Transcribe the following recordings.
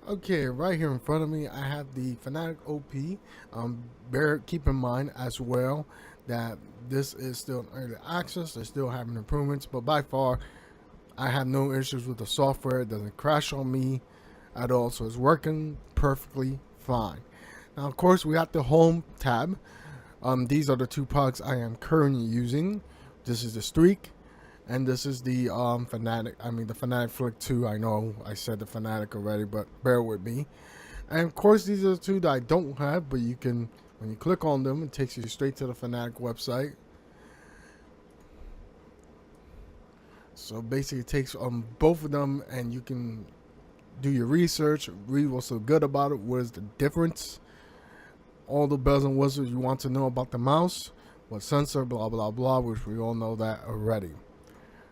Okay, right here in front of me, I have the Fnatic OP. Keep in mind as well that this is still early access. They're still having improvements, but by far, I have no issues with the software. It doesn't crash on me at all, so it's working perfectly fine. Now, of course, we got the Home tab. These are the two products I am currently using. This is the Streak, and this is the Fnatic. The Fnatic Flick 2. I know I said the Fnatic already, but bear with me. And of course, these are the two that I don't have, but you can, when you click on them, it takes you straight to the Fnatic website. So basically, it takes both of them, and you can do your research, read what's so good about it, what is the difference, all the bells and whistles you want to know about the mouse, what sensor, blah blah blah, which we all know that already.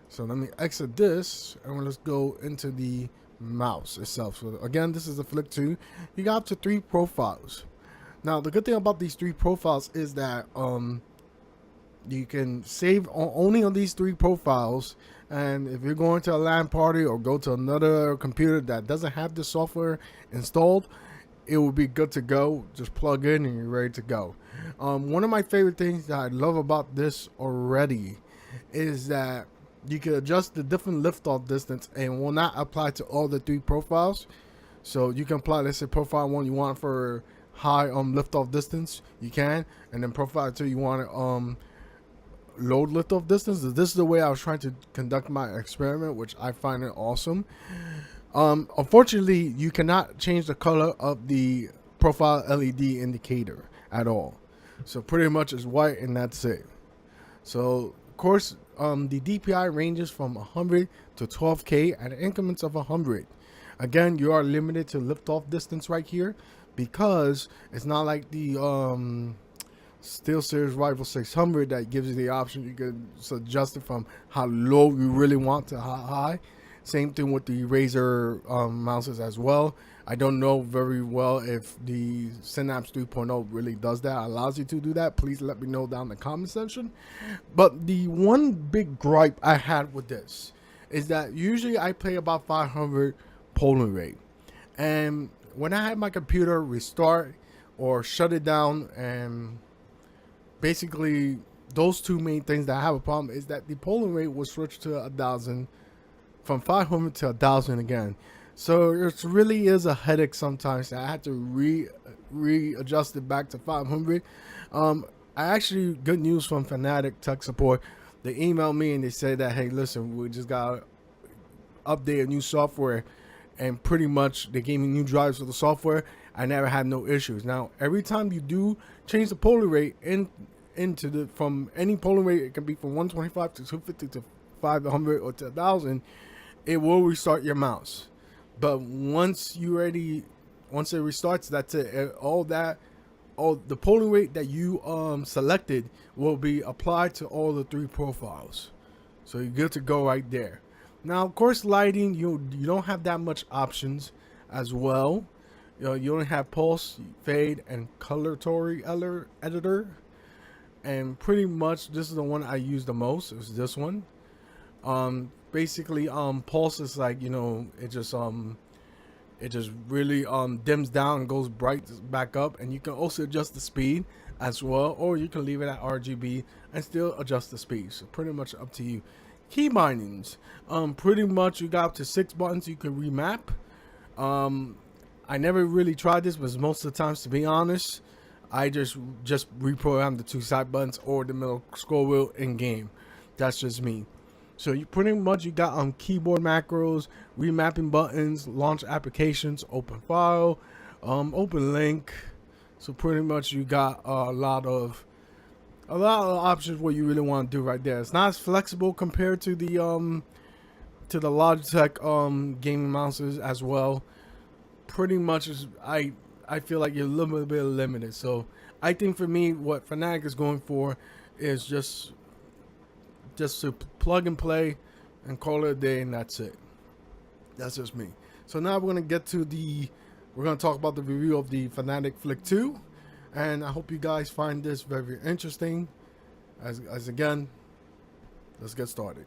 So let me exit this, and let's go into the mouse itself. So again, this is the Flick 2. You got up to 3 profiles. Now the good thing about these 3 profiles is that you can save only on these 3 profiles, and if you're going to a LAN party or go to another computer that doesn't have the software installed, it will be good to go. Just plug in and you're ready to go. One of my favorite things that I love about this already is that you can adjust the different liftoff distance and will not apply to all the 3 profiles. So you can apply, let's say profile 1 you want for high liftoff distance, you can, and then profile 2 you want it load liftoff distance. This is the way I was trying to conduct my experiment, which I find it awesome. Unfortunately, you cannot change the color of the profile LED indicator at all. So pretty much it's white and that's it. So of course, the DPI ranges from 100 to 12K at increments of 100. Again, you are limited to liftoff distance right here because it's not like the SteelSeries Rival 600 that gives you the option. You can adjust it from how low you really want to how high. Same thing with the Razer mouses as well. I don't know very well if the Synapse 3.0 really does that, allows you to do that. Please let me know down in the comment section. But the one big gripe I had with this is that usually I play about 500 polling rate. And when I had my computer restart or shut it down, and basically those 2 main things that I have a problem is that the polling rate was switched to 1,000 from 500 to 1,000 again. So it really is a headache sometimes. I had to readjust it back to 500. I actually, good news from Fnatic tech support. They emailed me and they said that, hey, listen, we just got to update a new software, and pretty much they gave me new drives for the software. I never had no issues. Now, every time you do change the polling rate into the, from any polling rate, it can be from 125 to 250 to 500 or to 1,000, it will restart your mouse. But once it restarts, that's it. All the polling rate that you selected will be applied to all the 3 profiles. So you're good to go right there. Now, of course, lighting, you don't have that much options as well. You only have pulse, fade, and coloratory editor. And pretty much this is the one I use the most. Is this one. Basically, pulse is like, it just really dims down and goes bright back up, and you can also adjust the speed as well, or you can leave it at RGB and still adjust the speed. So pretty much up to you. Key bindings, pretty much you got up to 6 buttons you can remap. I never really tried this, but most of the times, to be honest, I just reprogram the 2 side buttons or the middle scroll wheel in game. That's just me. So you pretty much you got keyboard macros, remapping buttons, launch applications, open file, open link. So pretty much you got a lot of options what you really want to do right there. It's not as flexible compared to the Logitech gaming mouses as well. Pretty much I feel like you're a little bit limited. So I think for me, what Fnatic is going for is just to plug and play and call it a day, and that's it. That's just me. So now we're gonna talk about the review of the Fnatic Flick 2, and I hope you guys find this very, very interesting. As again, let's get started.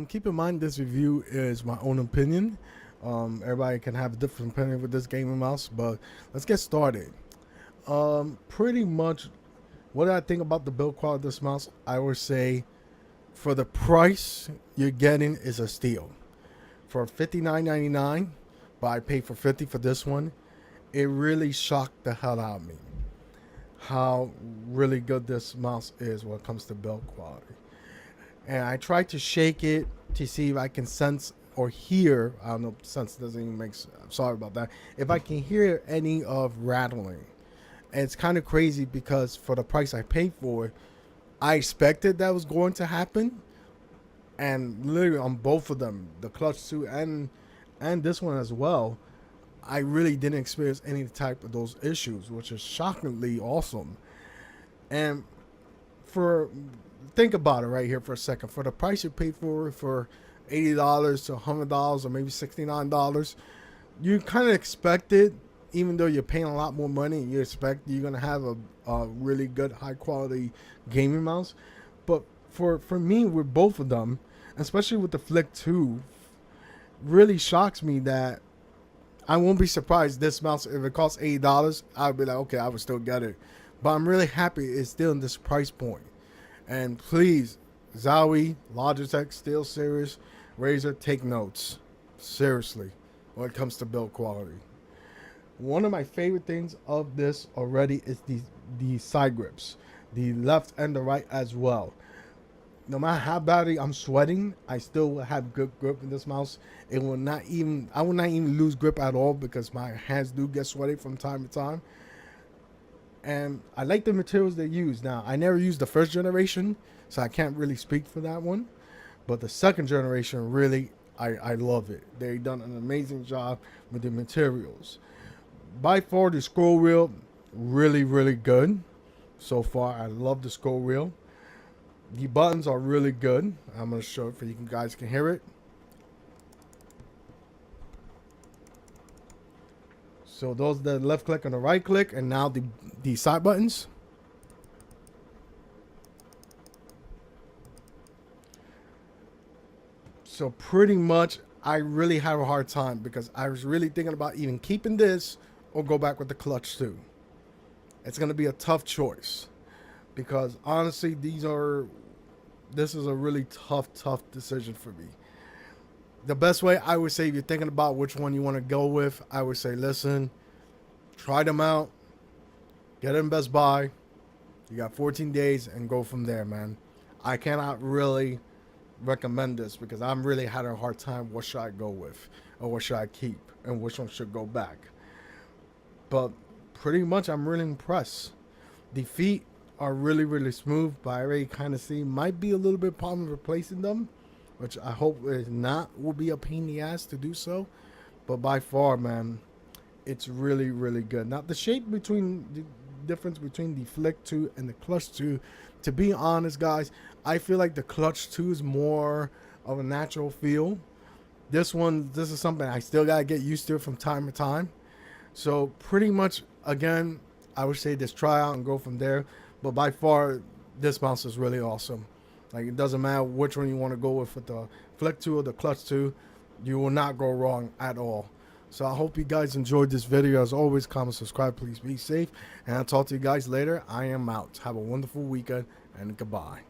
Keep in mind this review is my own opinion. Everybody can have a different opinion with this gaming mouse, but let's get started. Pretty much what I think about the build quality of this mouse, I would say for the price you're getting is a steal. For $59.99, but I paid for $50 for this one. It really shocked the hell out of me how really good this mouse is when it comes to build quality. And I tried to shake it to see if I can sense or hear, I don't know, sense doesn't even make, I'm sorry about that, if I can hear any of rattling. And it's kind of crazy because for the price I paid for it, I expected that was going to happen. And literally on both of them, the Clutch 2 and this one as well, I really didn't experience any type of those issues, which is shockingly awesome. And think about it right here for a second. For the price you pay for $80 to $100 or maybe $69, you kind of expect it, even though you're paying a lot more money and you expect you're going to have a really good high quality gaming mouse. But for me with both of them, especially with the Flick 2, really shocks me that I won't be surprised this mouse, if it costs $80, I'll be like, okay, I would still get it. But I'm really happy it's still in this price point. And please, ZOWIE, Logitech, SteelSeries, Razer, take notes. Seriously, when it comes to build quality. One of my favorite things of this already is the side grips. The left and the right as well. No matter how badly I'm sweating, I still will have good grip in this mouse. I will not even lose grip at all because my hands do get sweaty from time to time. And I like the materials they use. Now, I never used the first generation, so I can't really speak for that one. But the second generation, really, I love it. They've done an amazing job with the materials. By far, the scroll wheel, really, really good. So far, I love the scroll wheel. The buttons are really good. I'm going to show it for you guys can hear it. So those are the left click and the right click, and now the side buttons. So pretty much I really have a hard time because I was really thinking about even keeping this or go back with the Clutch 2. It's going to be a tough choice because honestly this is a really tough decision for me. The best way I would say, if you're thinking about which one you want to go with, I would say, listen, try them out, get in Best Buy. You got 14 days and go from there, man. I cannot really recommend this because I'm really had a hard time. What should I go with, or what should I keep, and which one should go back? But pretty much, I'm really impressed. The feet are really smooth, but I already kind of see might be a little bit problem replacing them, which I hope is not will be a pain in the ass to do so. But by far, man, it's really good. Now the shape between the difference between the Flick 2 and the Clutch 2, to be honest, guys, I feel like the Clutch 2 is more of a natural feel. This is something I still gotta get used to from time to time. So pretty much, again, I would say just try out and go from there. But by far, this mouse is really awesome. Like, it doesn't matter which one you want to go with the Flick 2 or the Clutch 2. You will not go wrong at all. So I hope you guys enjoyed this video. As always, comment, subscribe, please be safe. And I'll talk to you guys later. I am out. Have a wonderful weekend and goodbye.